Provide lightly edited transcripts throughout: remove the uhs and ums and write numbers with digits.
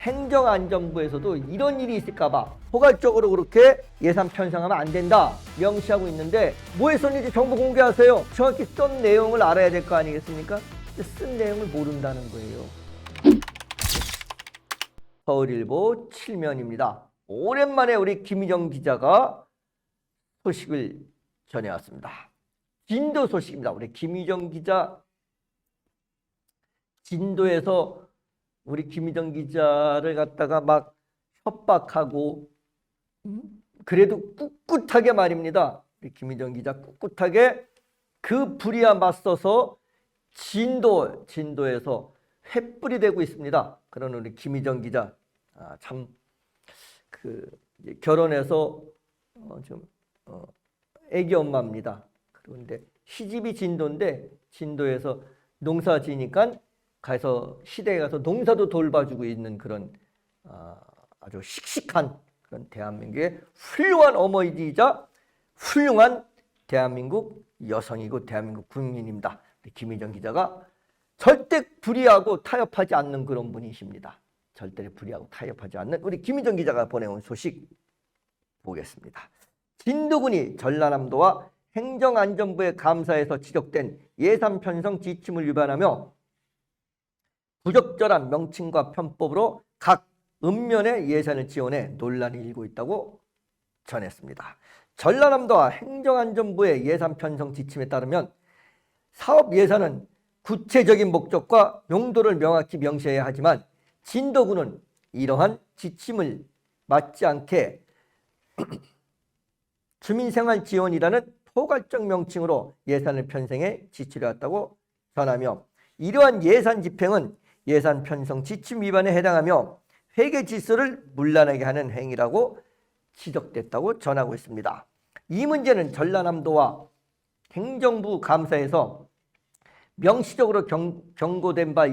행정안전부에서도 이런 일이 있을까봐 포괄적으로 그렇게 예산 편성하면 안 된다 명시하고 있는데 뭐에 썼는지 정보 공개하세요. 정확히 쓴 내용을 알아야 될 거 아니겠습니까? 쓴 내용을 모른다는 거예요. 서울일보 7면입니다. 오랜만에 우리 김희정 기자가 소식을 전해왔습니다. 진도 소식입니다. 우리 김희정 기자 진도에서 우리 김희정 기자를 갖다가 막 협박하고 그래도 꿋꿋하게 말입니다. 우리 김희정 기자 꿋꿋하게 그 불의와 맞서서 진도에서 횃불이 되고 있습니다. 그런 우리 김희정 기자 참 결혼해서 좀 애기 엄마입니다. 그런데 시집이 진도인데 진도에서 농사 지니까 가서 시대에 가서 농사도 돌봐주고 있는 그런 아주 씩씩한 그런 대한민국의 훌륭한 어머니이자 훌륭한 대한민국 여성이고 대한민국 국민입니다. 김희정 기자가 절대 불의하고 타협하지 않는 그런 분이십니다. 절대 불의하고 타협하지 않는 우리 김희정 기자가 보내온 소식 보겠습니다. 진도군이 전라남도와 행정안전부의 감사에서 지적된 예산 편성 지침을 위반하며 부적절한 명칭과 편법으로 각 읍면의 예산을 지원해 논란이 일고 있다고 전했습니다. 전라남도와 행정안전부의 예산 편성 지침에 따르면 사업 예산은 구체적인 목적과 용도를 명확히 명시해야 하지만 진도군은 이러한 지침을 맞지 않게 주민생활지원이라는 포괄적 명칭으로 예산을 편성해 지치려 했다고 전하며 이러한 예산 집행은 예산 편성 지침 위반에 해당하며 회계 질서를 문란하게 하는 행위라고 지적됐다고 전하고 있습니다. 이 문제는 전라남도와 행정부 감사에서 명시적으로 경고된 바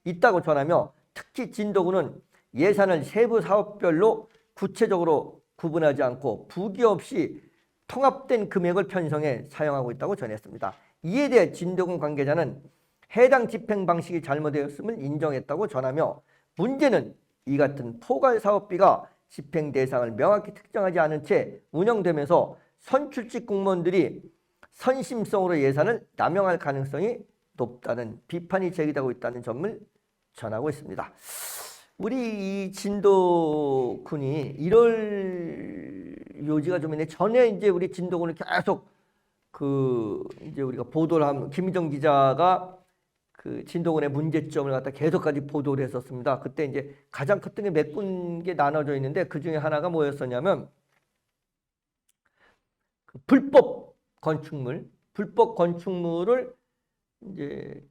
있다고 전하며 특히 진도군은 예산을 세부 사업별로 구체적으로 구분하지 않고 부기 없이 통합된 금액을 편성해 사용하고 있다고 전했습니다. 이에 대해 진도군 관계자는 해당 집행 방식이 잘못되었음을 인정했다고 전하며 문제는 이 같은 포괄 사업비가 집행 대상을 명확히 특정하지 않은 채 운영되면서 선출직 공무원들이 선심성으로 예산을 남용할 가능성이 높다는 비판이 제기되고 있다는 점을 전하고 있습니다. 우리 이 진도군이 이럴 요지가 좀 있는데 전에 이제 우리 진도군을 계속 이제 우리가 보도를 하면 김희정 기자가 진도군의 문제점을 갖다 계속까지 보도를 했었습니다. 그때 이제 가장 컸던 게 몇 군데 나눠져 있는데 그 중에 하나가 뭐였었냐면 불법 건축물을 이제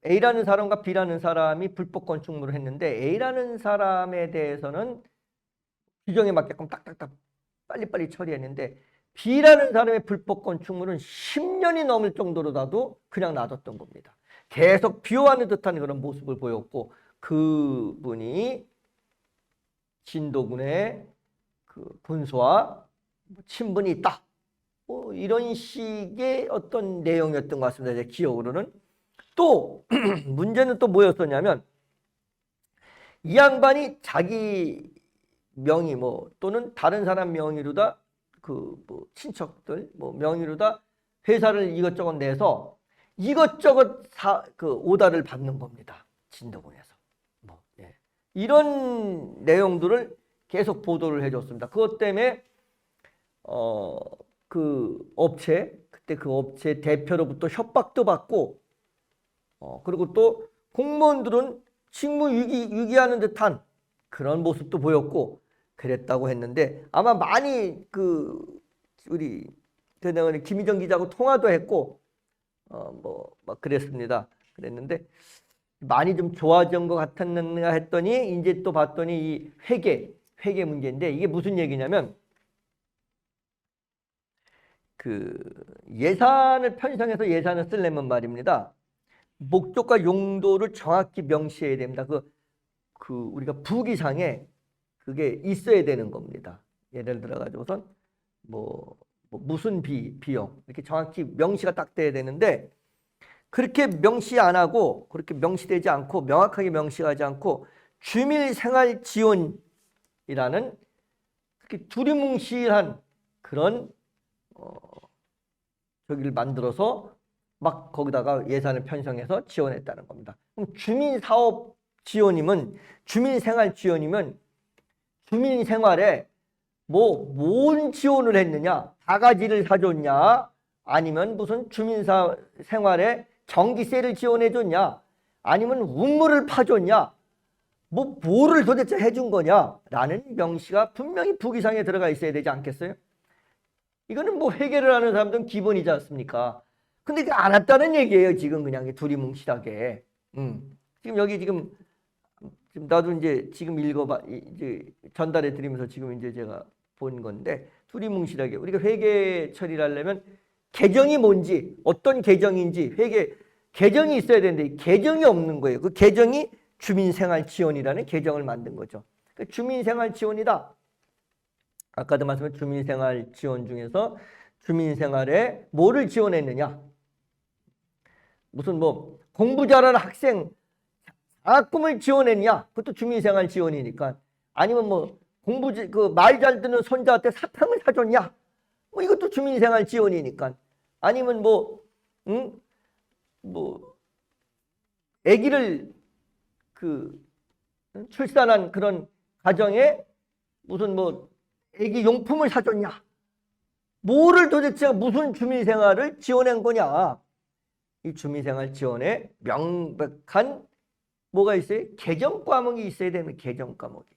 A라는 사람과 B라는 사람이 불법 건축물을 했는데 A라는 사람에 대해서는 규정에 맞게끔 딱딱딱 빨리빨리 처리했는데 B라는 사람의 불법 건축물은 10년이 넘을 정도로라도 그냥 놔뒀던 겁니다. 계속 비호하는 듯한 그런 모습을 보였고 그분이 진도군의 군수와 친분이 있다. 이런 식의 어떤 내용이었던 것 같습니다. 제 기억으로는. 또 문제는 또 뭐였었냐면 이 양반이 자기 명의 또는 다른 사람 명의로다 친척들 명의로다 회사를 이것저것 내서 이것저것 오다를 받는 겁니다. 진도군에서. 이런 내용들을 계속 보도를 해줬습니다. 그것 때문에 그때 그 업체 대표로부터 협박도 받고 그리고 또 공무원들은 직무 유기하는 듯한 그런 모습도 보였고 그랬다고 했는데 아마 많이 우리 대장원의 김희정 기자하고 통화도 했고 막 그랬습니다. 그랬는데 많이 좀 좋아진 것 같았는가 했더니 이제 또 봤더니 이 회계 문제인데 이게 무슨 얘기냐면 예산을 편성해서 예산을 쓰려면 말입니다. 목적과 용도를 정확히 명시해야 됩니다. 우리가 부기상에 그게 있어야 되는 겁니다. 예를 들어 가지고선 무슨 비용 이렇게 정확히 명시가 딱 돼야 되는데 그렇게 명시 안 하고 그렇게 명시되지 않고 명확하게 명시하지 않고 주민생활지원이라는 그렇게 두리뭉실한 그런 저기를 만들어서 막 거기다가 예산을 편성해서 지원했다는 겁니다. 그럼 주민사업 지원이면 주민생활 지원이면 주민생활에 뭔 지원을 했느냐? 바가지를 사줬냐? 아니면 무슨 주민생활에 전기세를 지원해 줬냐? 아니면 우물을 파줬냐? 뭐를 도대체 해준 거냐? 라는 명시가 분명히 부기상에 들어가 있어야 되지 않겠어요? 이거는 뭐 회계를 하는 사람들은 기본이지 않습니까? 근데 이게 안 왔다는 얘기예요. 지금 그냥 두리뭉실하게. 지금 여기 지금 나도 이제 지금 읽어봐 이제 전달해 드리면서 지금 이제 제가 본 건데 두리뭉실하게 우리가 회계 처리를 하려면 계정이 뭔지 어떤 계정인지 계정이 있어야 되는데 계정이 없는 거예요. 그 계정이 주민생활지원이라는 계정을 만든 거죠. 그 주민생활지원이다. 아까도 말씀드린 주민생활지원 중에서 주민생활에 뭐를 지원했느냐? 무슨 뭐 공부 잘하는 학생 장학금을 지원했냐? 그것도 주민생활 지원이니까. 아니면 뭐 그 말 잘 듣는 손자한테 사탕을 사줬냐? 뭐 이것도 주민생활 지원이니까. 아니면 뭐 아기를 출산한 그런 가정에 무슨 뭐 아기 용품을 사줬냐? 뭐를 도대체 무슨 주민생활을 지원한 거냐? 이 주민생활 지원에 명백한 뭐가 있어요? 개정 과목이 있어야 되는 개정 과목이.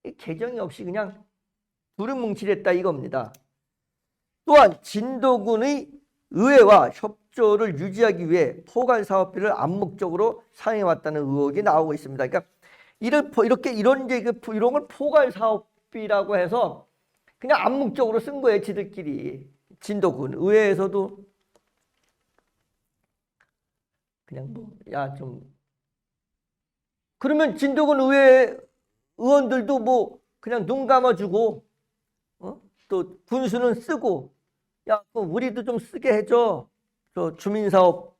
이 개정이 없이 그냥 두루뭉실했다 이겁니다. 또한 진도군의 의회와 협조를 유지하기 위해 포괄사업비를 암묵적으로 사용해왔다는 의혹이 나오고 있습니다. 그러니까 이런 걸 포괄사업비라고 해서 그냥 암묵적으로 쓴 거예요. 지들끼리. 진도군 의회에서도 그냥 그러면 진도군 의회 의원들도 뭐 그냥 눈 감아주고 또 군수는 쓰고 우리도 좀 쓰게 해줘. 저 주민사업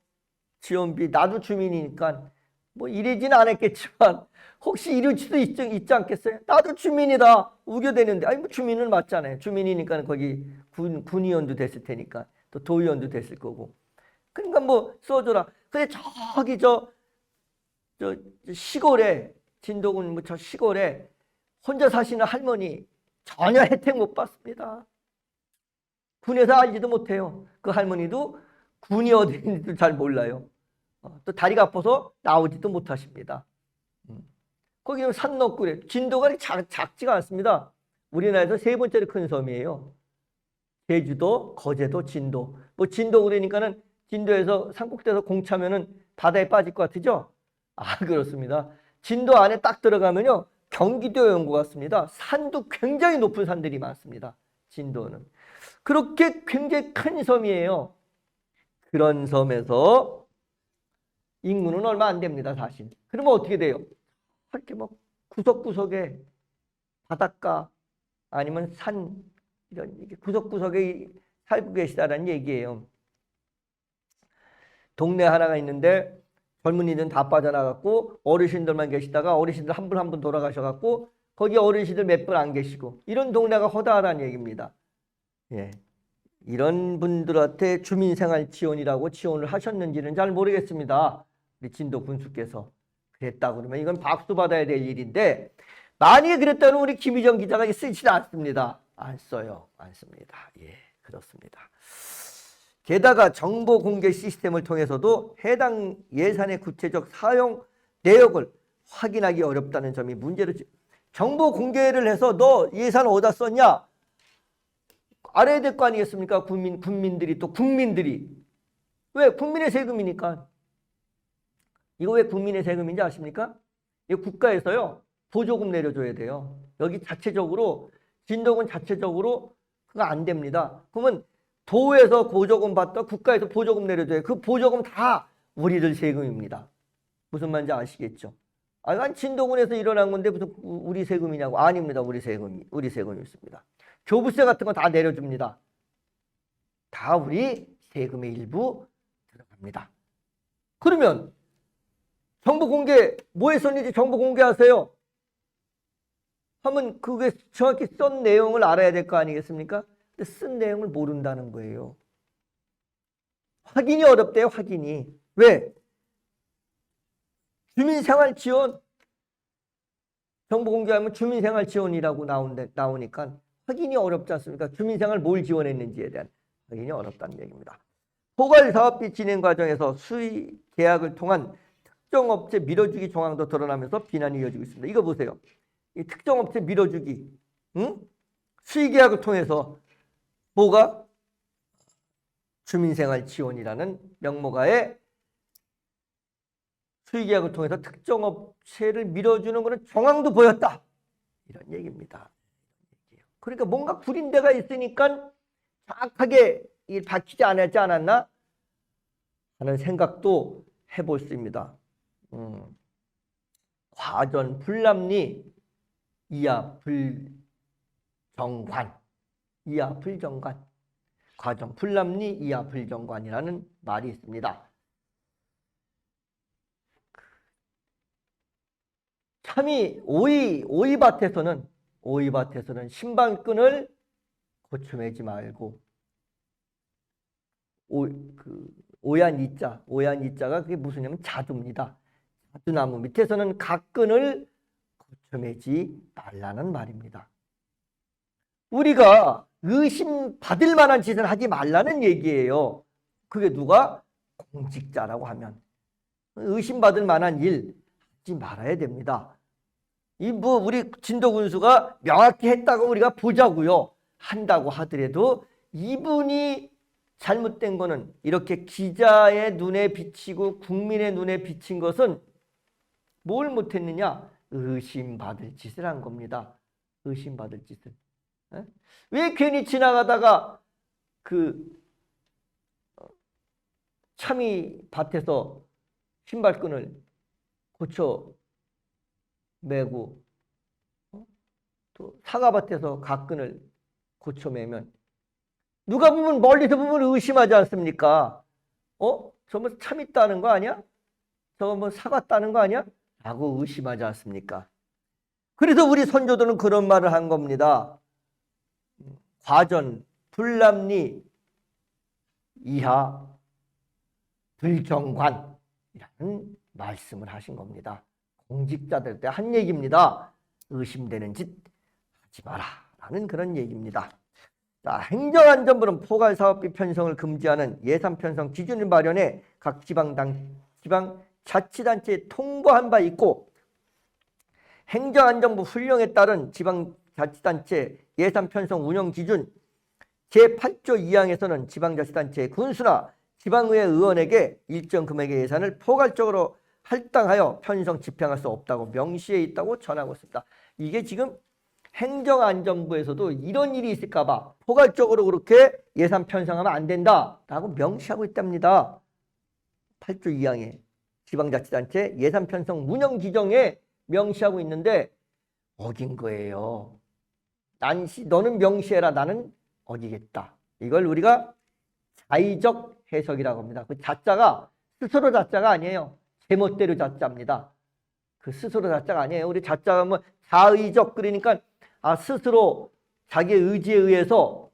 지원비 나도 주민이니까 뭐 이러지는 않았겠지만 혹시 이럴 수도 있지 않겠어요? 나도 주민이다. 우겨대는데 아니 뭐 주민은 맞잖아요. 주민이니까 거기 군의원도 됐을 테니까 또 도의원도 됐을 거고. 그러니까 뭐 써줘라. 근데 저기 저 시골에 진도군 저 시골에 혼자 사시는 할머니 전혀 혜택 못 받습니다. 군에서 알지도 못해요. 그 할머니도 군이 어디인지도 잘 몰라요. 또 다리가 아파서 나오지도 못하십니다. 거기는 산 넘고 그래. 진도가 작지가 않습니다. 우리나라에서 세 번째로 큰 섬이에요. 제주도, 거제도, 진도. 뭐 진도 그러니까는 진도에서 산꼭대에서 공차면은 바다에 빠질 것 같으죠? 그렇습니다. 진도 안에 딱 들어가면요. 경기도에 온 것 같습니다. 산도 굉장히 높은 산들이 많습니다. 진도는. 그렇게 굉장히 큰 섬이에요. 그런 섬에서 인구는 얼마 안 됩니다. 사실. 그러면 어떻게 돼요? 이렇게 뭐 구석구석에 바닷가 아니면 산 이런 구석구석에 살고 계시다라는 얘기예요. 동네 하나가 있는데 젊은이들은 다 빠져나갔고 어르신들만 계시다가 어르신들 한 분 한 분 돌아가셔갖고 거기 어르신들 몇 분 안 계시고 이런 동네가 허다하다는 얘기입니다. 예. 이런 분들한테 주민생활 지원이라고 지원을 하셨는지는 잘 모르겠습니다. 우리 진도 군수께서 그랬다 그러면 이건 박수 받아야 될 일인데 만약에 그랬다면 우리 김희정 기자가 쓰지 않습니다. 안 써요. 안 씁니다. 예, 그렇습니다. 게다가 정보 공개 시스템을 통해서도 해당 예산의 구체적 사용 내역을 확인하기 어렵다는 점이 문제로 정보 공개를 해서 너 예산 어디다 썼냐? 알아야 될 거 아니겠습니까? 국민들이 또 국민들이. 왜? 국민의 세금이니까. 이거 왜 국민의 세금인지 아십니까? 이 국가에서요. 보조금 내려줘야 돼요. 여기 자체적으로 진도군 자체적으로 그거 안 됩니다. 그러면 도에서 보조금 받다 국가에서 보조금 내려줘요. 그 보조금 다 우리들 세금입니다. 무슨 말인지 아시겠죠? 아니 진도군에서 일어난 건데 무슨 우리 세금이냐고. 아닙니다. 우리 세금이 있습니다. 교부세 같은 거 다 내려줍니다. 다 우리 세금의 일부 들어갑니다. 그러면 정보 공개 뭐에 썼는지 정보 공개하세요 하면 그게 정확히 쓴 내용을 알아야 될 거 아니겠습니까? 근데 쓴 내용을 모른다는 거예요. 확인이 어렵대요. 확인이. 왜? 주민생활지원 정보 공개하면 주민생활지원이라고 나오니까 확인이 어렵지 않습니까? 주민생활 뭘 지원했는지에 대한 확인이 어렵다는 얘기입니다. 포괄사업비 진행 과정에서 수의 계약을 통한 특정 업체 밀어주기 정황도 드러나면서 비난이 이어지고 있습니다. 이거 보세요. 이 특정 업체 밀어주기, 응? 수의 계약을 통해서 뭐가? 주민생활 지원이라는 명목하에 수의 계약을 통해서 특정 업체를 밀어주는 것은 정황도 보였다. 이런 얘기입니다. 그러니까 뭔가 구린 데가 있으니까 정확하게 밝히지 않았나 하는 생각도 해볼 수 있습니다. 과전 불납리 이하 불정관, 이하 불정관, 과전 불납리 이하 불정관이라는 말이 있습니다. 참이 오이밭에서는 신발끈을 고쳐매지 말고 오얀 이자가 그게 무슨냐면 자두입니다. 자두나무 밑에서는 각끈을 고쳐매지 말라는 말입니다. 우리가 의심받을 만한 짓을 하지 말라는 얘기예요. 그게 누가? 공직자라고 하면 의심받을 만한 일 하지 말아야 됩니다. 우리 진도군수가 명확히 했다고 우리가 보자고요. 한다고 하더라도 이분이 잘못된 거는 이렇게 기자의 눈에 비치고 국민의 눈에 비친 것은 뭘 못했느냐? 의심받을 짓을 한 겁니다. 의심받을 짓을. 왜 괜히 지나가다가 참이 밭에서 신발끈을 고쳐 매고 또 사과밭에서 각끈을 고쳐 매면 누가 보면 멀리서 보면 의심하지 않습니까? 저 뭐 참 있다는 거 아니야? 저거 뭐 사과 따는 거 아니야? 라고 의심하지 않습니까? 그래서 우리 선조들은 그런 말을 한 겁니다. 과전 불납리 이하 불정관이라는 말씀을 하신 겁니다. 공직자들 때 한 얘기입니다. 의심되는 짓 하지 마라 라는 그런 얘기입니다. 자, 행정안전부는 포괄사업비 편성을 금지하는 예산 편성 기준을 마련해 각 지방자치단체에 통보한 바 있고 행정안전부 훈령에 따른 지방자치단체 예산 편성 운영 기준 제8조 2항에서는 지방자치단체의 군수나 지방의회 의원에게 일정 금액의 예산을 포괄적으로 할당하여 편성 집행할 수 없다고 명시해 있다고 전하고 있습니다. 이게 지금 행정안전부에서도 이런 일이 있을까 봐 포괄적으로 그렇게 예산 편성하면 안 된다라고 명시하고 있답니다. 8조 2항에 지방자치단체 예산 편성 운영 규정에 명시하고 있는데 어긴 거예요. 너는 명시해라. 나는 어기겠다. 이걸 우리가 자의적 해석이라고 합니다. 그 자자가 스스로 자자가 아니에요. 제멋대로 자자입니다. 그 스스로 자자가 아니에요. 우리 자자가 뭐 자의적 그러니까 스스로 자기의 의지에 의해서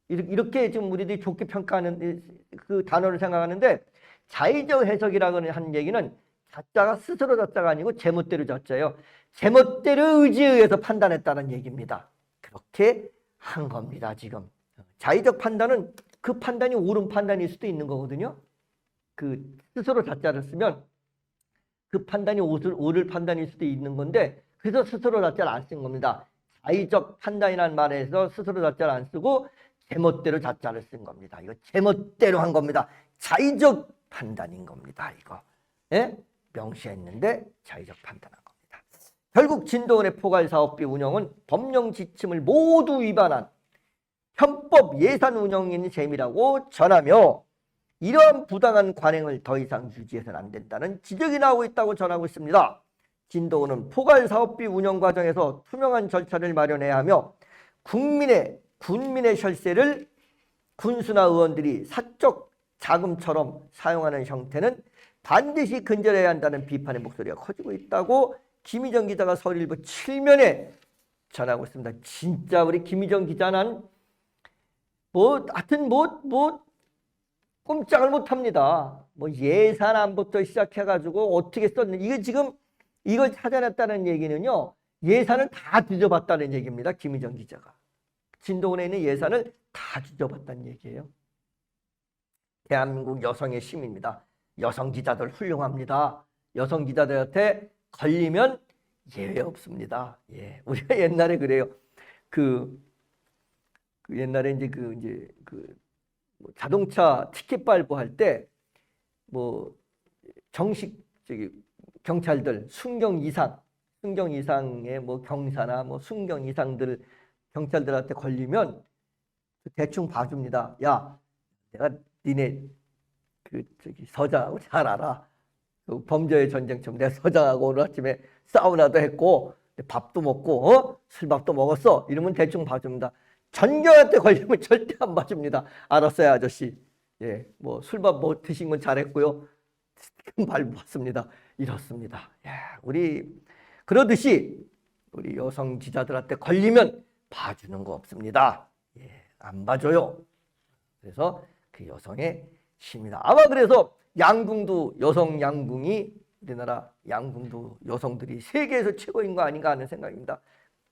이렇게 지금 우리들이 좋게 평가하는 그 단어를 생각하는데 자의적 해석이라고 하는 얘기는 자자가 스스로 자자가 아니고 제멋대로 자자예요. 제멋대로 의지에 의해서 판단했다는 얘기입니다. 그렇게 한 겁니다. 지금 자의적 판단은 그 판단이 옳은 판단일 수도 있는 거거든요. 그 스스로 자자를 쓰면 그 판단이 옳을 판단일 수도 있는 건데 그래서 스스로 자자를 안 쓴 겁니다. 자의적 판단이라는 말에서 스스로 자자를 안 쓰고 제멋대로 자자를 쓴 겁니다. 이거 제멋대로 한 겁니다. 자의적 판단인 겁니다. 이거 명시했는데 자의적 판단한 겁니다. 결국 진도군의 포괄사업비 운영은 법령 지침을 모두 위반한 편법 예산 운영인 셈이라고 전하며 이러한 부당한 관행을 더 이상 유지해서는 안 된다는 지적이 나오고 있다고 전하고 있습니다. 진도군은 포괄사업비 운영 과정에서 투명한 절차를 마련해야 하며 군민의 혈세를 군수나 의원들이 사적 자금처럼 사용하는 형태는 반드시 근절해야 한다는 비판의 목소리가 커지고 있다고 김희정 기자가 서울일보 7면에 전하고 있습니다. 진짜 우리 김희정 기자는 하여튼 꼼짝을 못합니다. 예산안부터 시작해가지고 어떻게 썼는지 이거 지금 이걸 찾아냈다는 얘기는요, 예산을 다 뒤져봤다는 얘기입니다. 김희정 기자가 진도군에 있는 예산을 다 뒤져봤다는 얘기예요. 대한민국 여성의 힘입니다. 여성 기자들 훌륭합니다. 여성 기자들한테 걸리면 예외 없습니다. 예, 우리가 옛날에 그래요. 옛날에 이제 자동차 티켓 발부할 때 정식 경찰들 순경 이상의 경사나 순경 이상들 경찰들한테 걸리면 대충 봐줍니다. 야, 내가 니네 서장하고 잘 알아. 범죄의 전쟁처럼 내가 서장하고 오늘 아침에 사우나도 했고 밥도 먹고 술밥도 먹었어. 이러면 대충 봐줍니다. 전경한테 걸리면 절대 안 봐줍니다. 알았어요, 아저씨. 예, 술밥 드신 건 잘했고요. 밟았습니다. 이렇습니다. 야, 그러듯이 우리 여성 기자들한테 걸리면 봐주는 거 없습니다. 예, 안 봐줘요. 그래서 그 여성의 힘이다. 아마 그래서 양궁도 여성 양궁이 우리나라 양궁도 여성들이 세계에서 최고인 거 아닌가 하는 생각입니다.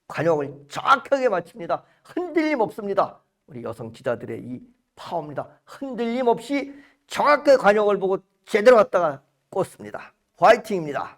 관역을 정확하게 맞춥니다. 흔들림 없습니다. 우리 여성 기자들의 이 파워입니다. 흔들림 없이 정확하게 관역을 보고 제대로 갖다가 꽂습니다. 화이팅입니다.